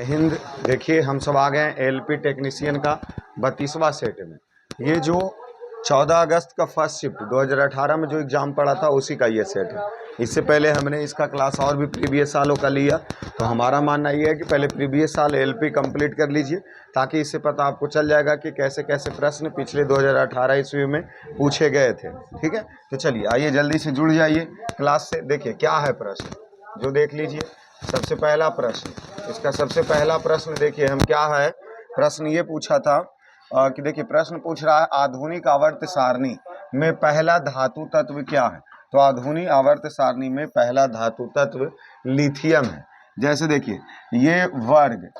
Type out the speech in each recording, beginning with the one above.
हिंद। देखिए हम सब आ गए हैं एलपी टेक्नीशियन का 32वां सेट में। ये जो 14 अगस्त का फर्स्ट शिफ्ट 2018 में जो एग्ज़ाम पड़ा था उसी का ये सेट है। इससे पहले हमने इसका क्लास और भी प्रीवियस सालों का लिया, तो हमारा मानना ये है कि पहले प्रीवियस साल एलपी कंप्लीट कर लीजिए, ताकि इससे पता आपको चल जाएगा कि कैसे कैसे प्रश्न पिछले 2018 ईस्वी में पूछे गए थे। ठीक है, तो चलिए आइए जल्दी से जुड़ जाइए क्लास से। देखिए क्या है प्रश्न, जो देख लीजिए। सबसे पहला प्रश्न, इसका सबसे पहला प्रश्न देखिए हम क्या है। प्रश्न ये पूछा था कि देखिए प्रश्न पूछ रहा है आधुनिक आवर्त सारणी में पहला धातु तत्व क्या है। तो आधुनिक आवर्त सारणी में पहला धातु तत्व लिथियम है। जैसे देखिए ये वर्ग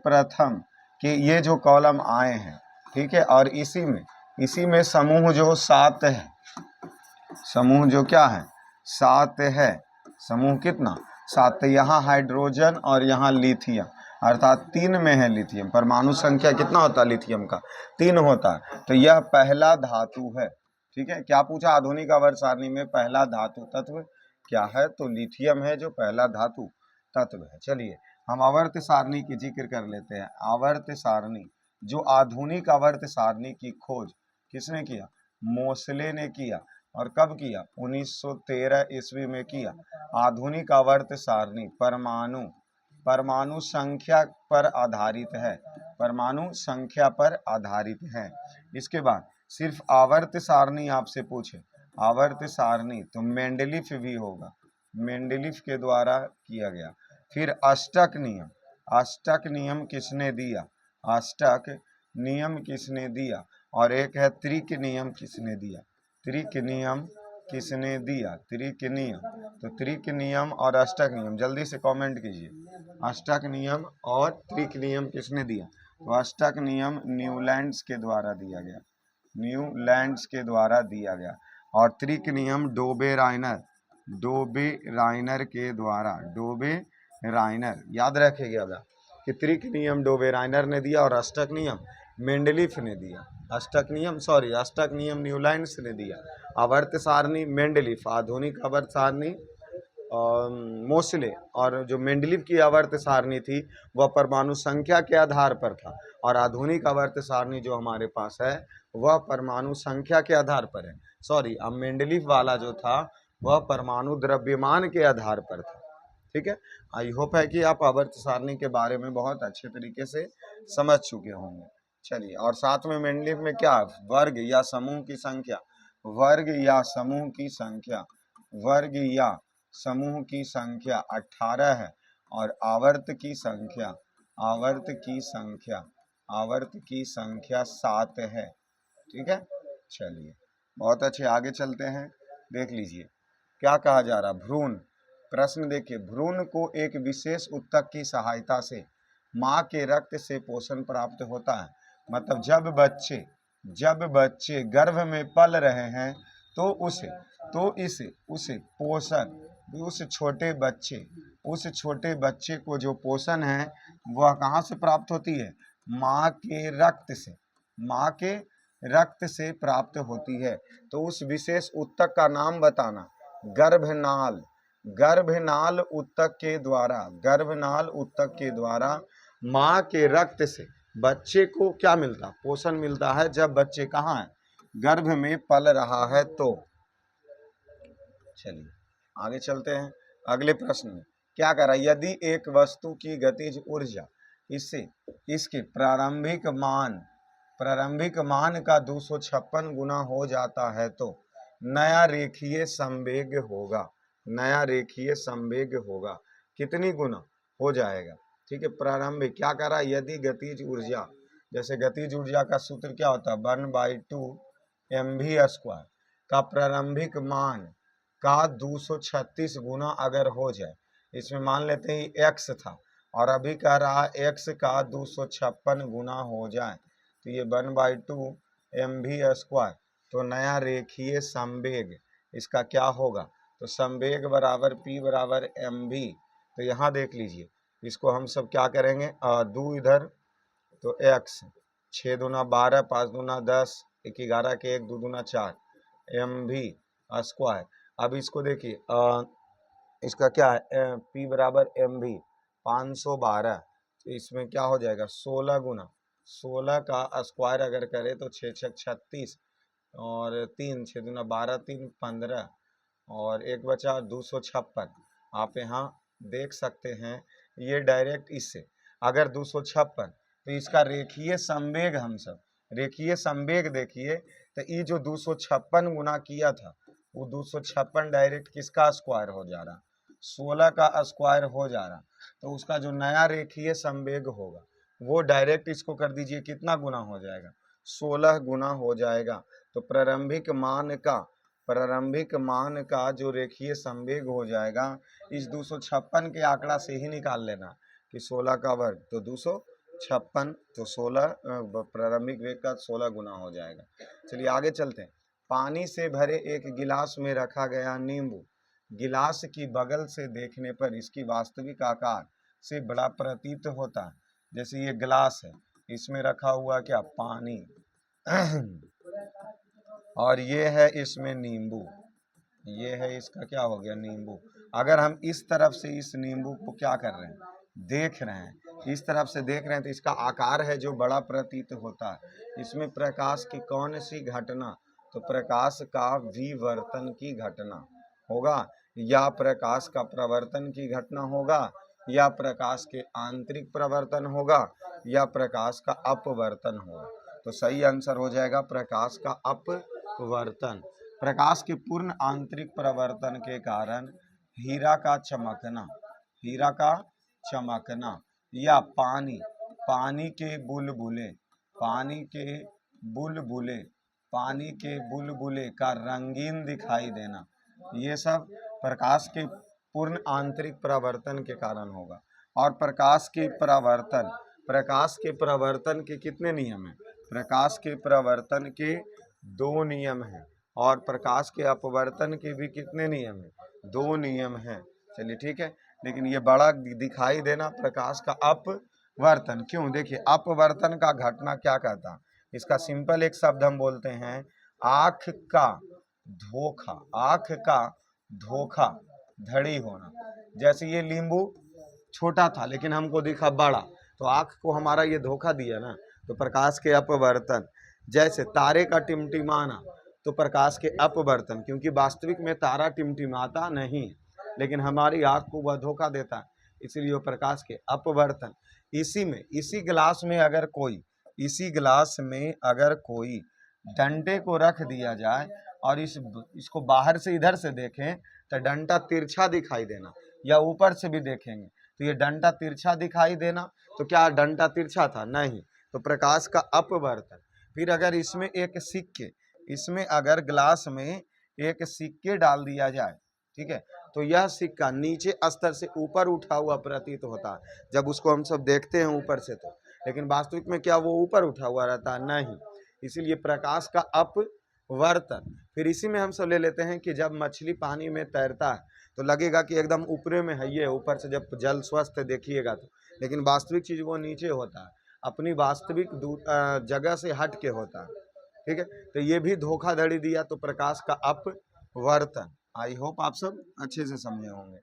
प्रथम के ये जो कॉलम आए हैं, ठीक है, और इसी में समूह जो 7 है, समूह जो क्या है 7 है, समूह कितना 7। यहाँ हाइड्रोजन और यहाँ लिथियम, अर्थात 3 में है लिथियम। परमाणु संख्या कितना होता है लिथियम का 3 होता है। तो यह पहला धातु है। ठीक है, क्या पूछा आधुनिक आवर्त सारणी में पहला धातु तत्व क्या है, तो लिथियम है जो पहला धातु तत्व है। चलिए हम आवर्त सारणी की जिक्र कर लेते हैं। आवर्त सारणी, जो आधुनिक आवर्त सारणी की खोज किसने किया, मोसले ने किया। और कब किया, 1913 ईस्वी में किया। आधुनिक आवर्त सारणी परमाणु संख्या पर आधारित है, परमाणु संख्या पर आधारित है। इसके बाद सिर्फ आवर्त सारणी आपसे पूछे, आवर्त सारणी, तो मेंडलीफ भी होगा, मेंडलीफ के द्वारा किया गया। फिर अष्टक नियम, अष्टक नियम किसने दिया, अष्टक नियम किसने दिया। और एक है त्रिक नियम किसने दिया, त्रिक नियम किसने दिया, त्रिक नियम। तो त्रिक नियम और अष्टक नियम जल्दी से कमेंट कीजिए, अष्टक नियम और त्रिक नियम किसने दिया। तो अष्टक नियम न्यूलैंड्स के द्वारा दिया गया, न्यूलैंड्स के द्वारा दिया गया। और त्रिक नियम डोबे राइनर के द्वारा, डोबे राइनर, याद रखिएगा कि त्रिक नियम डोबे राइनर ने दिया और अष्टक नियम मेंडलीफ ने दिया। अष्टक नियम न्यूलैंड्स ने दिया। आवर्त सारणी मेंडलीफ, आधुनिक आवर्त सारणी मोसले, और जो मेंडलीफ की आवर्त सारणी थी वह परमाणु संख्या के आधार पर था। और आधुनिक आवर्त सारणी जो हमारे पास है वह परमाणु संख्या के आधार पर है। सॉरी, अब मेंडलीफ वाला जो था वह परमाणु द्रव्यमान के आधार पर था। ठीक है, आई होप है कि आप आवर्त सारणी के बारे में बहुत अच्छे तरीके से समझ चुके होंगे। चलिए, और साथ में मेंडलीफ में क्या, वर्ग या समूह की संख्या, वर्ग या समूह की संख्या, वर्ग या समूह की संख्या 18 है। और आवर्त की संख्या, आवर्त की संख्या, आवर्त की संख्या 7 है। ठीक है, चलिए बहुत अच्छे, आगे चलते हैं। देख लीजिए क्या कहा जा रहा, भ्रूण। प्रश्न देखिए, भ्रूण को एक विशेष ऊतक की सहायता से माँ के रक्त से पोषण प्राप्त होता है। मतलब जब बच्चे गर्भ में पल रहे हैं तो उसे पोषण, उस छोटे बच्चे को जो पोषण है वह कहाँ से प्राप्त होती है, माँ के रक्त से, माँ के रक्त से प्राप्त होती है। तो उस विशेष ऊतक का नाम बताना, गर्भनाल। गर्भनाल ऊतक के द्वारा, गर्भनाल ऊतक के द्वारा माँ के रक्त से बच्चे को क्या मिलता, पोषण मिलता है, जब बच्चे कहाँ है, गर्भ में पल रहा है। तो चलिए आगे चलते हैं। अगले प्रश्न में क्या करा, यदि एक वस्तु की गतिज ऊर्जा इसके प्रारंभिक मान का 256 गुना हो जाता है तो नया रेखीय संवेग होगा, नया रेखीय संवेग होगा कितनी गुना हो जाएगा। ठीक है, प्रारंभिक क्या करा, यदि गतिज ऊर्जा, जैसे गतिज ऊर्जा का सूत्र क्या होता है 1/2 mv² का प्रारंभिक मान का 236 गुना अगर हो जाए, इसमें मान लेते हैं x था और अभी कह रहा x का 256 गुना हो जाए, तो ये 1/2 mv²। तो नया रेखीय संवेग इसका क्या होगा, तो संवेग बराबर p बराबर mv। तो यहाँ देख लीजिए, इसको हम सब क्या करेंगे, 2 इधर तो x, 6 दूना 12, 5 दूना 10, 1 11 के 1, 2 दूना 4 mv²। अब इसको देखिए इसका क्या है p बराबर mv, 512, तो इसमें क्या हो जाएगा 16 गुना 16 का स्क्वायर अगर करें तो 6 छक 36 और 3 6 दूना 12 3 15 और एक बचा 256। आप यहाँ देख सकते हैं ये डायरेक्ट इससे अगर 256 तो इसका रेखीय संवेग हम सब रेखीय संवेग देखिए तो ये जो 256 गुना किया था वो 256 डायरेक्ट किसका स्क्वायर हो जा रहा 16 का स्क्वायर हो जा रहा, तो उसका जो नया रेखीय संवेग होगा वो डायरेक्ट इसको कर दीजिए कितना गुना हो जाएगा 16 गुना हो जाएगा। तो प्रारंभिक मान का जो रेखीय संवेग हो जाएगा इस 256 के आंकड़ा से ही निकाल लेना कि 16 का वर्ग तो 256, तो 16 प्रारंभिक वेग का 16 गुना हो जाएगा। चलिए आगे चलते हैं। पानी से भरे एक गिलास में रखा गया नींबू गिलास की बगल से देखने पर इसकी वास्तविक आकार से बड़ा प्रतीत होता है। जैसे ये गिलास है, इसमें रखा हुआ क्या पानी और ये है इसमें नींबू, ये है इसका क्या हो गया नींबू। अगर हम इस तरफ से इस नींबू को क्या कर रहे हैं देख रहे हैं, इस तरफ से देख रहे हैं तो इसका आकार है जो बड़ा प्रतीत होता है। इसमें प्रकाश की कौन सी घटना, तो प्रकाश का विवर्तन की घटना होगा या प्रकाश का प्रवर्तन की घटना होगा या प्रकाश के आंतरिक प्रवर्तन होगा या प्रकाश का अपवर्तन होगा। तो सही आंसर हो जाएगा प्रकाश का अपवर्तन। प्रकाश के पूर्ण आंतरिक प्रवर्तन के कारण हीरा का चमकना या पानी के बुलबुले का रंगीन दिखाई देना, ये सब प्रकाश के पूर्ण आंतरिक प्रवर्तन के कारण होगा। और प्रकाश के प्रवर्तन के कितने नियम हैं, प्रकाश के प्रवर्तन के 2 नियम हैं और प्रकाश के अपवर्तन के भी कितने नियम हैं, 2 नियम हैं। चलिए ठीक है, लेकिन ये बड़ा दिखाई देना प्रकाश का अपवर्तन क्यों, देखिए अपवर्तन का घटना क्या कहता है, इसका सिंपल एक शब्द हम बोलते हैं आँख का धोखा धड़ी होना। जैसे ये नींबू छोटा था लेकिन हमको दिखा बड़ा, तो आँख को हमारा ये धोखा दिया ना, तो प्रकाश के अपवर्तन। जैसे तारे का टिमटिमाना, तो प्रकाश के अपवर्तन, क्योंकि वास्तविक में तारा टिमटिमाता नहीं लेकिन हमारी आँख को वह धोखा देता है, इसलिए वो प्रकाश के अपवर्तन। इसी गिलास में अगर कोई डंडे को रख दिया जाए और इसको बाहर से इधर से देखें तो डंडा तिरछा दिखाई देना, या ऊपर से भी देखेंगे तो ये डंडा तिरछा दिखाई देना, तो क्या डंडा तिरछा था, नहीं, तो प्रकाश का अपवर्तन। फिर अगर इसमें अगर गिलास में एक सिक्के डाल दिया जाए, ठीक है, तो यह सिक्का नीचे स्तर से ऊपर उठा हुआ प्रतीत होता है जब उसको हम सब देखते हैं ऊपर से, तो लेकिन वास्तविक में क्या वो ऊपर उठा हुआ रहता है, नहीं, इसीलिए प्रकाश का अपवर्तन। फिर इसी में हम सब ले लेते हैं कि जब मछली पानी में तैरता है तो लगेगा कि एकदम ऊपरे में है, ये ऊपर से जब जल स्वस्थ देखिएगा तो, लेकिन वास्तविक चीज वो नीचे होता है, अपनी वास्तविक जगह से हट के होता है, ठीक है। तो ये भी धोखाधड़ी दिया, तो प्रकाश का अपवर्तन। आई होप आप सब अच्छे से समझे होंगे।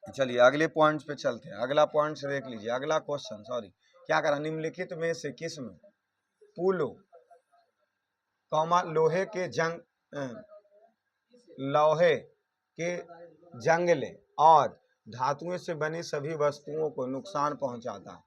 चलिए अगले पॉइंट पे चलते हैं। अगला पॉइंट से देख लीजिए, अगला क्वेश्चन, क्या करा, निम्नलिखित में से किसमें पुलो लोहे के जंगले और धातुओं से बनी सभी वस्तुओं को नुकसान पहुंचाता है।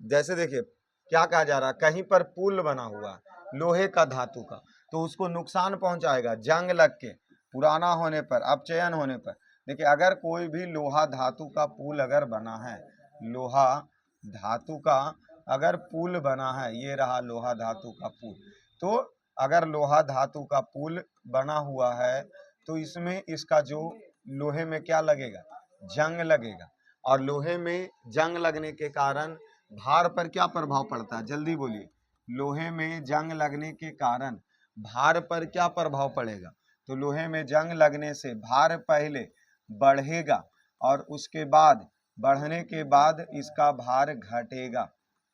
जैसे देखिए क्या कहा जा रहा है, कहीं पर पुल बना हुआ लोहे का धातु का, तो उसको नुकसान पहुंचाएगा जंग लग के, पुराना होने पर, अपचयन होने पर। देखिए अगर कोई भी लोहा धातु का पुल अगर बना है, लोहा धातु का अगर पुल बना है, ये रहा लोहा धातु का पुल, तो अगर लोहा धातु का पुल बना हुआ है तो इसमें इसका जो लोहे में क्या लगेगा, जंग लगेगा, और लोहे में जंग लगने के कारण भार पर क्या प्रभाव पड़ता है, जल्दी बोलिए, लोहे में जंग लगने के कारण भार पर क्या प्रभाव पड़ेगा, तो लोहे में जंग लगने से भार पहले बढ़ेगा और उसके बाद बढ़ने के बाद इसका भार घटेगा,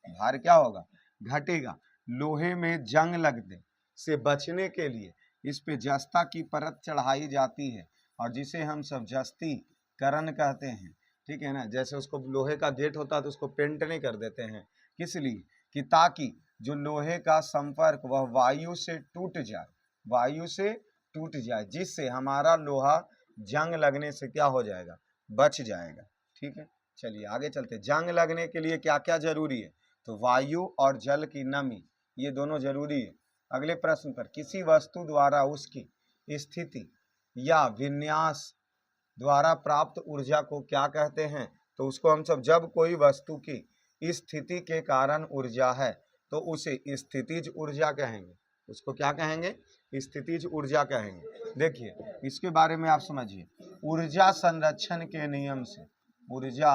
भार क्या होगा, घटेगा। लोहे में जंग लगने से बचने के लिए इस पे जस्ता की परत चढ़ाई जाती है और जिसे हम सब जस्ती करण कहते हैं, ठीक है ना। जैसे उसको लोहे का गेट होता है तो उसको पेंट नहीं कर देते हैं, किस लिए कि ताकि जो लोहे का संपर्क वह वायु से टूट जाए, वायु से टूट जाए, जिससे हमारा लोहा जंग लगने से क्या हो जाएगा, बच जाएगा। ठीक है, चलिए आगे चलते। जंग लगने के लिए क्या क्या जरूरी है, तो वायु और जल की नमी, ये दोनों जरूरी है। अगले प्रश्न पर, किसी वस्तु द्वारा उसकी स्थिति या विन्यास द्वारा प्राप्त ऊर्जा को क्या कहते हैं, तो उसको हम सब, जब कोई वस्तु की स्थिति के कारण ऊर्जा है तो उसे स्थितिज ऊर्जा कहेंगे। उसको क्या कहेंगे, स्थितिज ऊर्जा कहेंगे। देखिए इसके बारे में आप समझिए, ऊर्जा संरक्षण के नियम से, ऊर्जा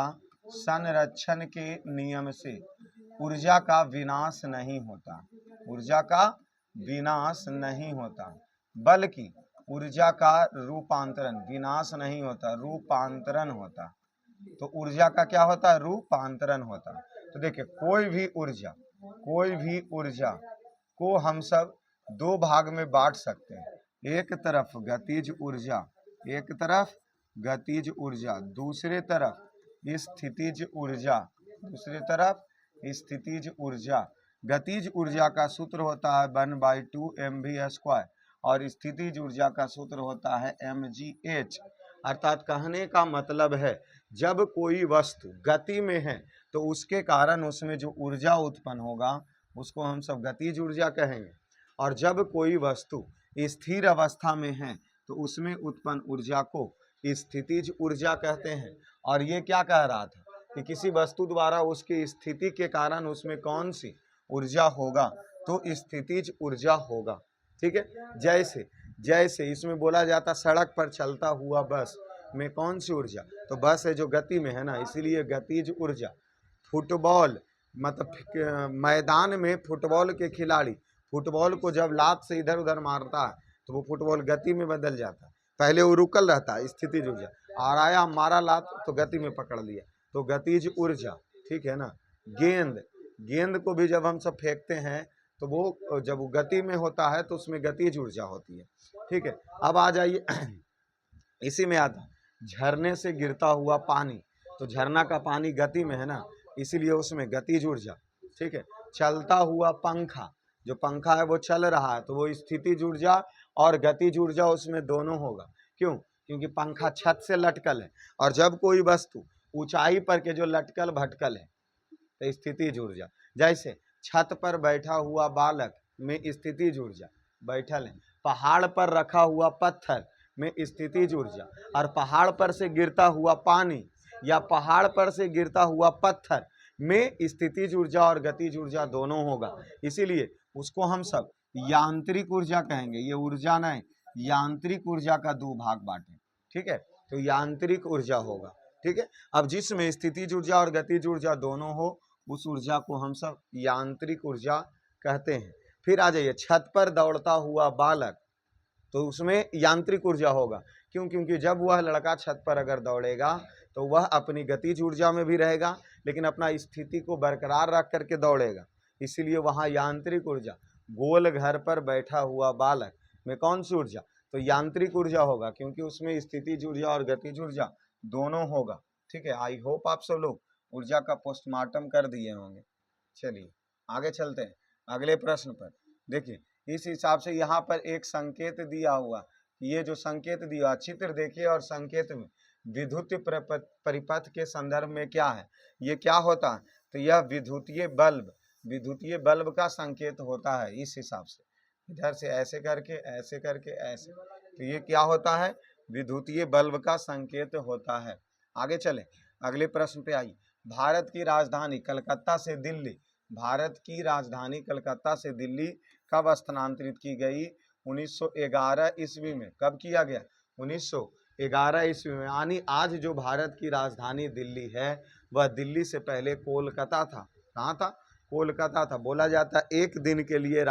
संरक्षण के नियम से ऊर्जा का विनाश नहीं होता, ऊर्जा का विनाश नहीं होता, बल्कि ऊर्जा का रूपांतरण, विनाश नहीं होता, रूपांतरण होता। तो ऊर्जा का क्या होता है, रूपांतरण होता। तो देखिए कोई भी ऊर्जा को हम सब दो भाग में बांट सकते हैं। एक तरफ गतिज ऊर्जा, एक तरफ गतिज ऊर्जा, दूसरे तरफ स्थितिज ऊर्जा, दूसरे तरफ स्थितिज ऊर्जा। गतिज ऊर्जा का सूत्र होता है 1/2 mv², और स्थितिज ऊर्जा का सूत्र होता है mgh। अर्थात कहने का मतलब है, जब कोई वस्तु गति में है तो उसके कारण उसमें जो ऊर्जा उत्पन्न होगा उसको हम सब गतिज ऊर्जा कहेंगे, और जब कोई वस्तु स्थिर अवस्था में है तो उसमें उत्पन्न ऊर्जा को स्थितिज ऊर्जा कहते हैं। और ये क्या कह रहा था कि किसी वस्तु द्वारा उसकी स्थिति के कारण उसमें कौन सी ऊर्जा होगा, तो स्थितिज ऊर्जा होगा। ठीक है, जैसे इसमें बोला जाता सड़क पर चलता हुआ बस में कौन सी ऊर्जा, तो बस है जो गति में है ना, इसीलिए गतिज ऊर्जा। फुटबॉल, मतलब मैदान में फुटबॉल के खिलाड़ी फुटबॉल को जब लात से इधर उधर मारता है तो वो फुटबॉल गति में बदल जाता है, पहले वो रुकल रहता है स्थितिज ऊर्जा, और आया मारा लात तो गति में पकड़ लिया, तो गतिज ऊर्जा। ठीक है ना। गेंद को भी जब हम सब फेंकते हैं तो वो जब वो गति में होता है तो उसमें गतिज ऊर्जा होती है। ठीक है, अब आ जाइए इसी में आता है झरने से गिरता हुआ पानी, तो झरना का पानी गति में है ना, इसीलिए उसमें गतिज ऊर्जा। ठीक है, चलता हुआ पंखा, जो पंखा है वो चल रहा है तो वो स्थितिज ऊर्जा और गतिज ऊर्जा उसमें दोनों होगा। क्यों, क्योंकि पंखा छत से लटकल है, और जब कोई वस्तु ऊंचाई पर के जो लटकल भटकल है तो स्थितिज ऊर्जा। जैसे छत पर बैठा हुआ बालक में स्थितिज ऊर्जा, बैठल है। पहाड़ पर रखा हुआ पत्थर में स्थितिज ऊर्जा, और पहाड़ पर से गिरता हुआ पानी या पहाड़ पर से गिरता हुआ पत्थर में स्थितिज ऊर्जा और गतिज ऊर्जा दोनों होगा। इसीलिए उसको हम सब यांत्रिक ऊर्जा कहेंगे। ये ऊर्जा नहीं, यांत्रिक ऊर्जा का दो भाग बांटे। ठीक है, तो यांत्रिक ऊर्जा होगा। ठीक है, अब जिसमें स्थितिज ऊर्जा और गतिज ऊर्जा दोनों हो उस ऊर्जा को हम सब यांत्रिक ऊर्जा कहते हैं। फिर आ जाइए छत पर दौड़ता हुआ बालक, तो उसमें यांत्रिक ऊर्जा होगा। क्यों, क्योंकि जब वह लड़का छत पर अगर दौड़ेगा तो वह अपनी गतिज ऊर्जा में भी रहेगा लेकिन अपना स्थिति को बरकरार रख करके दौड़ेगा, इसीलिए वहाँ यांत्रिक ऊर्जा। गोल घर पर बैठा हुआ बालक में कौन सी ऊर्जा, तो यांत्रिक ऊर्जा होगा, क्योंकि उसमें स्थितिज ऊर्जा और गतिज ऊर्जा दोनों होगा। ठीक है, आई होप आप सब लोग ऊर्जा का पोस्टमार्टम कर दिए होंगे। चलिए आगे चलते हैं अगले प्रश्न पर। देखिए इस हिसाब से यहाँ पर एक संकेत दिया हुआ, ये जो संकेत दिया चित्र देखिए, और संकेत में विद्युत परिपथ के संदर्भ में क्या है, ये क्या होता है, तो यह विद्युतीय बल्ब का संकेत होता है। इस हिसाब से इधर से ऐसे करके ऐसे, तो ये क्या होता है, विद्युतीय बल्ब का संकेत होता है। आगे चले अगले प्रश्न पे आइए। भारत की राजधानी कलकत्ता से दिल्ली कब स्थानांतरित की गई, 1911 ईस्वी में। कब किया गया, 1911 ईस्वी में। यानी आज जो भारत की राजधानी दिल्ली है वह दिल्ली से पहले कोलकाता था। कहाँ था, कोलकाता था। बोला जाता है एक दिन के लिए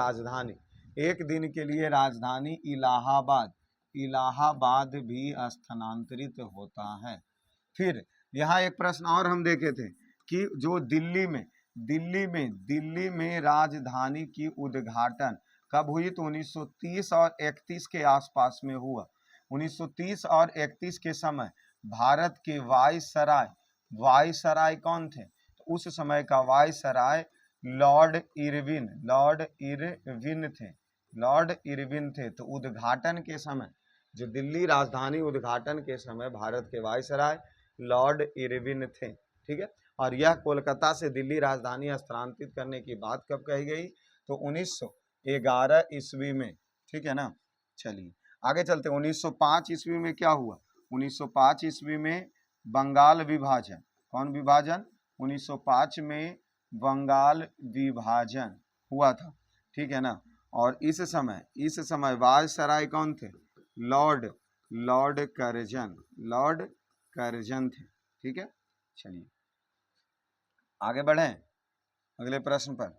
राजधानी इलाहाबाद भी स्थानांतरित होता है। फिर यहाँ एक प्रश्न और हम देखे थे कि जो दिल्ली में राजधानी की उद्घाटन कब हुई, तो 1930 और 31 के आसपास में हुआ। 1930 और 31 के समय भारत के वायसराय, वायसराय कौन थे? तो उस समय का viceroy Lord Irwin, Lord Irwin थे, लॉर्ड इरविन थे। तो उद्घाटन के समय, जो दिल्ली राजधानी उद्घाटन के समय भारत के वायसराय लॉर्ड इरविन थे, ठीक है। और यह कोलकाता से दिल्ली राजधानी स्थानांतरित करने की बात कब कही गई? तो 1911 ईस्वी में, ठीक है ना। चलिए आगे चलते। 1905 ईस्वी में क्या हुआ? 1905 ईस्वी में बंगाल विभाजन। कौन विभाजन? 1905 में बंगाल विभाजन हुआ था, ठीक है ना। और इस समय वायसराय कौन थे? लॉर्ड कर्जन, लॉर्ड कर्जन थे, ठीक है। चलिए आगे बढ़ें अगले प्रश्न पर।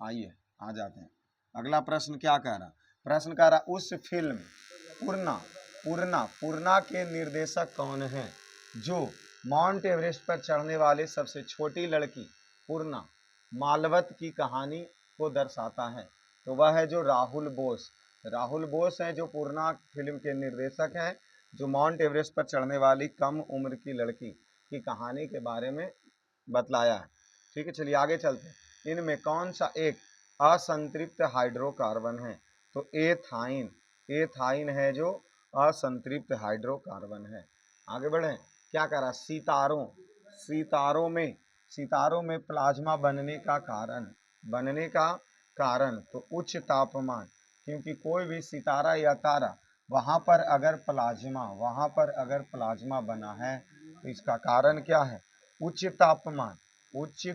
आइए आ जाते हैं। अगला प्रश्न क्या कह रहा? प्रश्न कह रहा उस फिल्म पूर्णा के निर्देशक कौन है जो माउंट एवरेस्ट पर चढ़ने वाले सबसे छोटी लड़की पूर्णा मालवत की कहानी को दर्शाता है? तो वह है जो राहुल बोस। राहुल बोस है जो पूर्णा फिल्म के निर्देशक हैं, जो माउंट एवरेस्ट पर चढ़ने वाली कम उम्र की लड़की की कहानी के बारे में बतलाया है, ठीक है। चलिए आगे चलते हैं। इनमें कौन सा एक असंतृप्त हाइड्रोकार्बन है? तो एथाइन, एथाइन है जो असंतृप्त हाइड्रोकार्बन है। आगे बढ़ें। क्या कह रहा? सितारों में प्लाज्मा बनने का कारण तो उच्च तापमान, क्योंकि कोई भी सितारा या तारा वहां पर अगर प्लाज्मा बना है तो इसका कारण क्या है? उच्च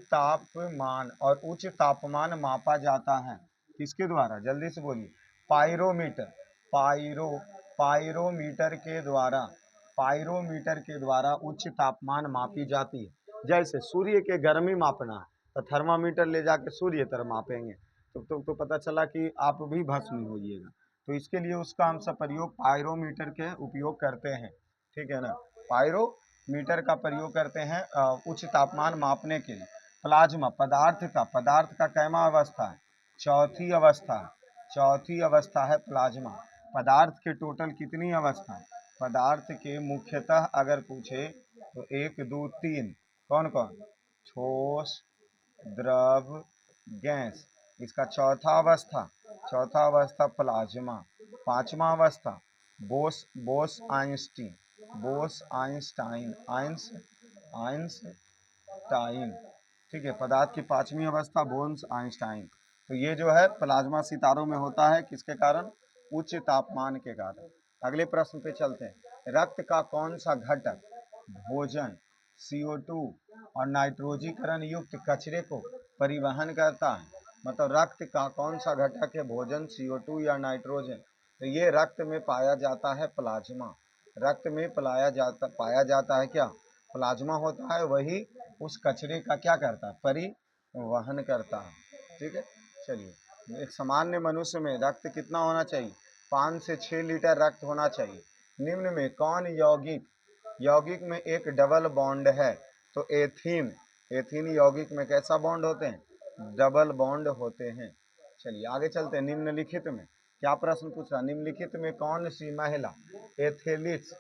तापमान। और उच्च तापमान मापा जाता है किसके द्वारा? जल्दी से बोलिए। पायरोमीटर के द्वारा उच्च तापमान मापी जाती है। जैसे सूर्य के गर्मी मापना है तो थर्मामीटर ले जाके सूर्य तर मापेंगे, तो पता चला कि आप भी भस्म होइएगा। तो इसके लिए उसका हम सब प्रयोग पायरोमीटर के उपयोग करते हैं, ठीक है ना। पायरोमीटर का प्रयोग करते हैं उच्च तापमान मापने के लिए। प्लाज्मा पदार्थ का कैमा अवस्था है? चौथी अवस्था है प्लाज्मा। पदार्थ के टोटल कितनी अवस्था है? पदार्थ के मुख्यतः अगर पूछे तो 1 2 3। कौन कौन? ठोस, द्रव, गैस। इसका चौथा अवस्था प्लाज्मा। पांचवा अवस्था बोस आइंस्टाइन, ठीक है। पदार्थ की पांचवी अवस्था बोन्स आइंस्टाइन। तो ये जो है प्लाज्मा सितारों में होता है किसके कारण? उच्च तापमान के कारण। अगले प्रश्न पे चलते हैं। रक्त का कौन सा घटक भोजन, CO2 और नाइट्रोजीकरण युक्त कचरे को परिवहन करता है? मतलब रक्त का कौन सा घटक है भोजन, CO2 या नाइट्रोजन? तो ये रक्त में पाया जाता है प्लाज्मा। रक्त में पाया जाता है क्या? प्लाज्मा होता है, वही उस कचरे का क्या करता है? परिवहन करता है, ठीक है। चलिए एक सामान्य मनुष्य में रक्त कितना होना चाहिए? 5 से 6 लीटर रक्त होना चाहिए। निम्न में कौन यौगिक में एक डबल बॉन्ड है? तो एथीन यौगिक में कैसा बॉन्ड होते हैं? डबल बॉन्ड होते हैं। चलिए आगे चलते हैं। निम्नलिखित में क्या प्रश्न पूछ रहा? निम्नलिखित में कौन सी महिला एथलीट्स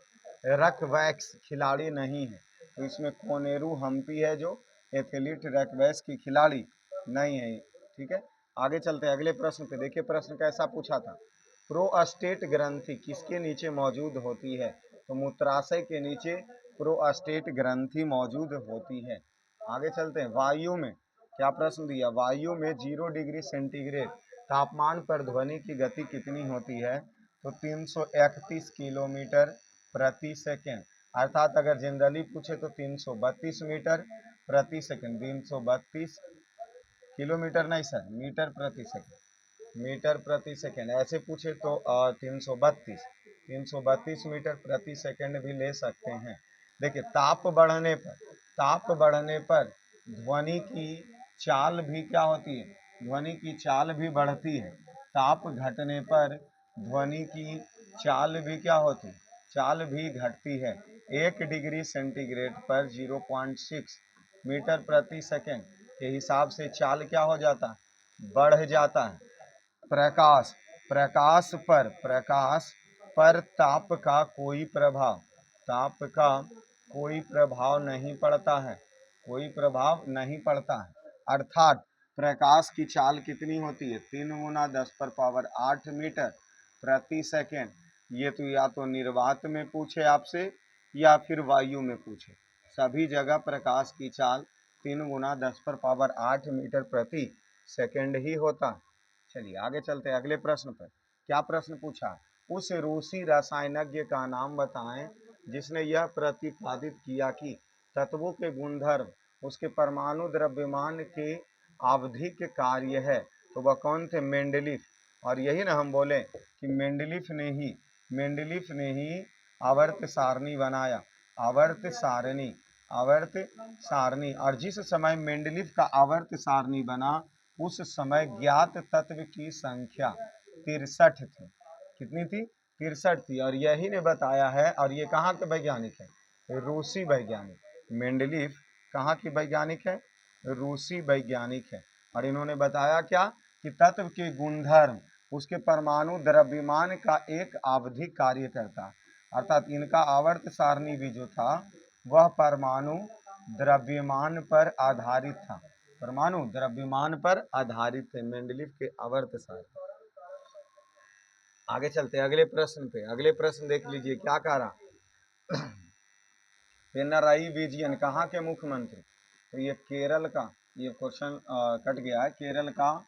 रकवैक्स खिलाड़ी नहीं है? तो इसमें कोनेरू हम्पी है जो एथलीट रकवैक्स की खिलाड़ी नहीं है, ठीक है। आगे चलते हैं अगले प्रश्न पे। देखिए प्रश्न कैसा पूछा था। प्रोस्टेट ग्रंथि किसके नीचे मौजूद होती है? तो मूत्राशय के नीचे प्रोस्टेट ग्रंथि मौजूद होती है। आगे चलते हैं। वायु में क्या प्रश्न दिया? वायु में 0 डिग्री सेंटीग्रेड तापमान पर ध्वनि की गति कितनी होती है? तो 331 किलोमीटर प्रति सेकेंड। अर्थात अगर जनरली पूछे तो 332 मीटर प्रति सेकेंड। 332 किलोमीटर नहीं सर, मीटर प्रति सेकेंड। ऐसे पूछे तो 332 मीटर प्रति सेकेंड भी ले सकते हैं। देखिए ताप बढ़ने पर ध्वनि की चाल भी क्या होती है? ध्वनि की चाल भी बढ़ती है। ताप घटने पर ध्वनि की चाल भी क्या होती है? चाल भी घटती है। 1 डिग्री सेंटीग्रेड पर 0.6 मीटर प्रति सेकेंड के हिसाब से चाल क्या हो जाता है? बढ़ जाता है। प्रकाश पर ताप का कोई प्रभाव, ताप का कोई प्रभाव नहीं पड़ता है, कोई प्रभाव नहीं पड़ता है। अर्थात प्रकाश की चाल कितनी होती है, 3 × 10⁸ मीटर प्रति सेकेंड। ये तो या तो निर्वात में पूछे आपसे या फिर वायु में पूछे, सभी जगह प्रकाश की चाल 3 × 10⁸ मीटर प्रति सेकेंड ही होता है। चलिए आगे चलते हैं अगले प्रश्न पर। क्या प्रश्न पूछा, उस रूसी रसायनज्ञ का नाम बताएं जिसने यह प्रतिपादित किया कि तत्वों के गुणधर्म उसके परमाणु द्रव्यमान के आवधिक कार्य है। तो वह कौन थे, मेंडलीफ। और यही ना हम बोले कि मेंडलीफ ने ही आवर्त सारणी बनाया, आवर्त सारणी। और जिस समय मेंडलीफ का आवर्त सारणी बना उस समय ज्ञात तत्व की संख्या 63 थी। कितनी थी, 63 थी। और यही ने बताया है, और ये कहाँ के वैज्ञानिक है, रूसी वैज्ञानिक। मेंडलीफ कहाँ की वैज्ञानिक है, रूसी वैज्ञानिक है। और इन्होंने बताया क्या कि तत्व के गुणधर्म उसके परमाणु द्रव्यमान का एक आवधिक कार्य करता है। अर्थात इनका आवर्त सारणी भी जो था वह परमाणु द्रव्यमान पर आधारित था, परमाणु द्रव्यमान पर आधारित थे मेंडलीफ के आवर्त सारणी। आगे चलते हैं अगले प्रश्न पे। अगले प्रश्न देख लीजिए क्या कह रहा, पिनराई विजयन कहाँ के मुख्यमंत्री। तो ये केरल का, ये क्वेश्चन कट गया है, केरल का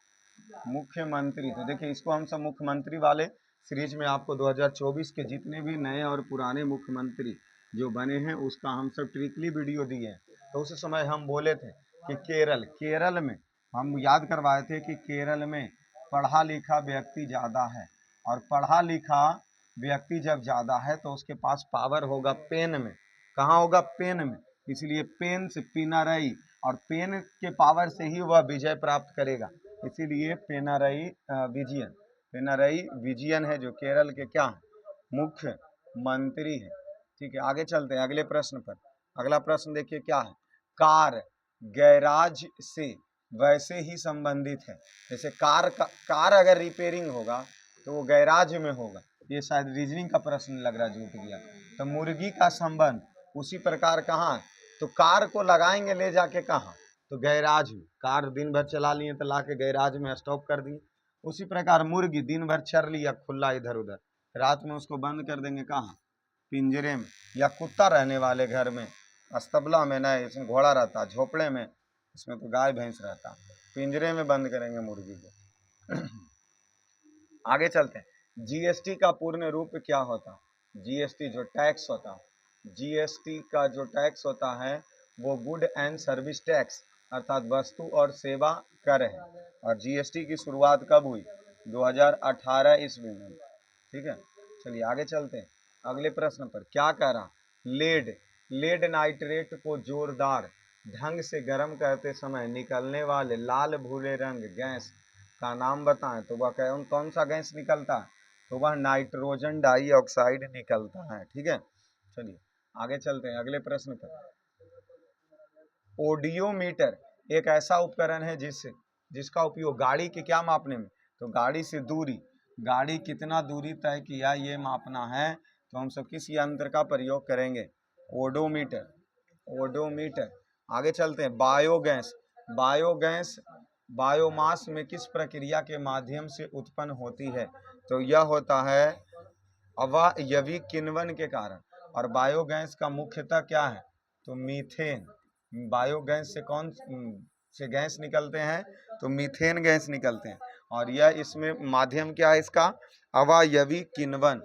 मुख्यमंत्री। तो देखिए इसको हम सब मुख्यमंत्री वाले सीरीज में आपको 2024 के जितने भी नए और पुराने मुख्यमंत्री जो बने हैं उसका हम सब ट्रिकली वीडियो दिए हैं। तो उस समय हम बोले थे कि केरल में हम याद करवाए थे कि केरल में पढ़ा लिखा व्यक्ति ज़्यादा है, और पढ़ा लिखा व्यक्ति जब ज़्यादा है तो उसके पास पावर होगा पेन में। कहाँ होगा, पेन में। इसलिए पेन से पिनरई, और पेन के पावर से ही वह विजय प्राप्त करेगा। इसीलिए पिनरई विजयन है जो केरल के क्या है, मुख्य मंत्री है। ठीक है आगे चलते हैं अगले प्रश्न पर। अगला प्रश्न देखिए क्या है, कार गैराज से वैसे ही संबंधित है जैसे कार अगर रिपेयरिंग होगा तो वो गैराज में होगा। ये शायद रीजनिंग का प्रश्न लग रहा, जुट गया। तो मुर्गी का संबंध उसी प्रकार कहाँ, तो कार को लगाएंगे ले जाके कहाँ, तो गैराज में। कार दिन भर चला लिए तो ला के गैराज में स्टॉप कर दिए। उसी प्रकार मुर्गी दिन भर चर लिया खुला इधर उधर, रात में उसको बंद कर देंगे कहाँ, पिंजरे में। या कुत्ता रहने वाले घर में, अस्तबला में नहीं, इसमें घोड़ा रहता, झोपड़े में इसमें तो गाय भैंस रहता, पिंजरे में बंद करेंगे मुर्गी को। आगे चलते हैं, जीएसटी का पूर्ण रूप क्या होता है। जीएसटी जो टैक्स होता है, जीएसटी का जो टैक्स होता है वो गुड एंड सर्विस टैक्स अर्थात वस्तु और सेवा कर है। और जीएसटी की शुरुआत कब हुई, 2018 ईस्वी में। ठीक है चलिए आगे चलते हैं अगले प्रश्न पर। क्या कह रहा, लेड नाइट्रेट को जोरदार ढंग से गर्म करते समय निकलने वाले लाल भूरे रंग गैस का नाम बताएं। तो वह कौन सा गैस निकलता है, तो वह नाइट्रोजन डाइऑक्साइड निकलता है। ठीक है चलिए आगे चलते हैं अगले प्रश्न पर। ओडियोमीटर एक ऐसा उपकरण है जिसका उपयोग गाड़ी के क्या मापने में, तो गाड़ी से दूरी, गाड़ी कितना दूरी तय किया ये मापना है तो हम सब किस यंत्र का प्रयोग करेंगे, ओडोमीटर। आगे चलते हैं, बायोगैस बायोमास में किस प्रक्रिया के माध्यम से उत्पन्न होती है, तो यह होता है अवयवी किण्वन के कारण। और बायोगैस का मुख्यतः क्या है, तो मीथेन। बायोगैस से कौन से गैस निकलते हैं, तो मीथेन गैस निकलते हैं। और यह इसमें माध्यम क्या है इसका, अवयवी किण्वन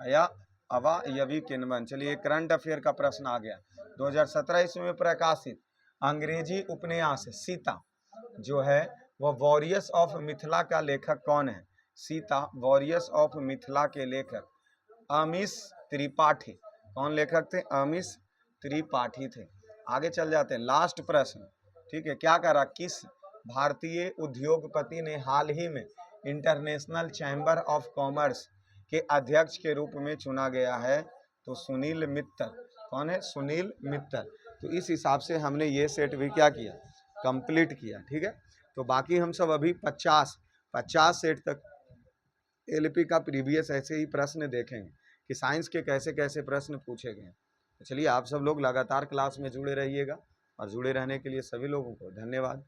या अवयवी किण्वन। चलिए करंट अफेयर का प्रश्न आ गया। 2017 ईस्वी में प्रकाशित अंग्रेजी उपन्यास सीता जो है वह वॉरियर्स ऑफ मिथिला का लेखक कौन है, सीता वॉरियर्स ऑफ मिथिला के लेखक अमीश त्रिपाठी। कौन लेखक थे, अमीश त्रिपाठी थे। आगे चल जाते हैं लास्ट प्रश्न। ठीक है क्या करा, किस भारतीय उद्योगपति ने हाल ही में इंटरनेशनल चैम्बर ऑफ कॉमर्स के अध्यक्ष के रूप में चुना गया है, तो सुनील मित्तल। कौन है, सुनील मित्तल। तो इस हिसाब से हमने ये सेट भी क्या किया, कंप्लीट किया। ठीक है तो बाकी हम सब अभी 50 सेट तक एलपी का प्रीवियस ऐसे ही प्रश्न देखेंगे कि साइंस के कैसे कैसे प्रश्न पूछे गए। चलिए, आप सब लोग लगातार क्लास में जुड़े रहिएगा, और जुड़े रहने के लिए सभी लोगों को धन्यवाद।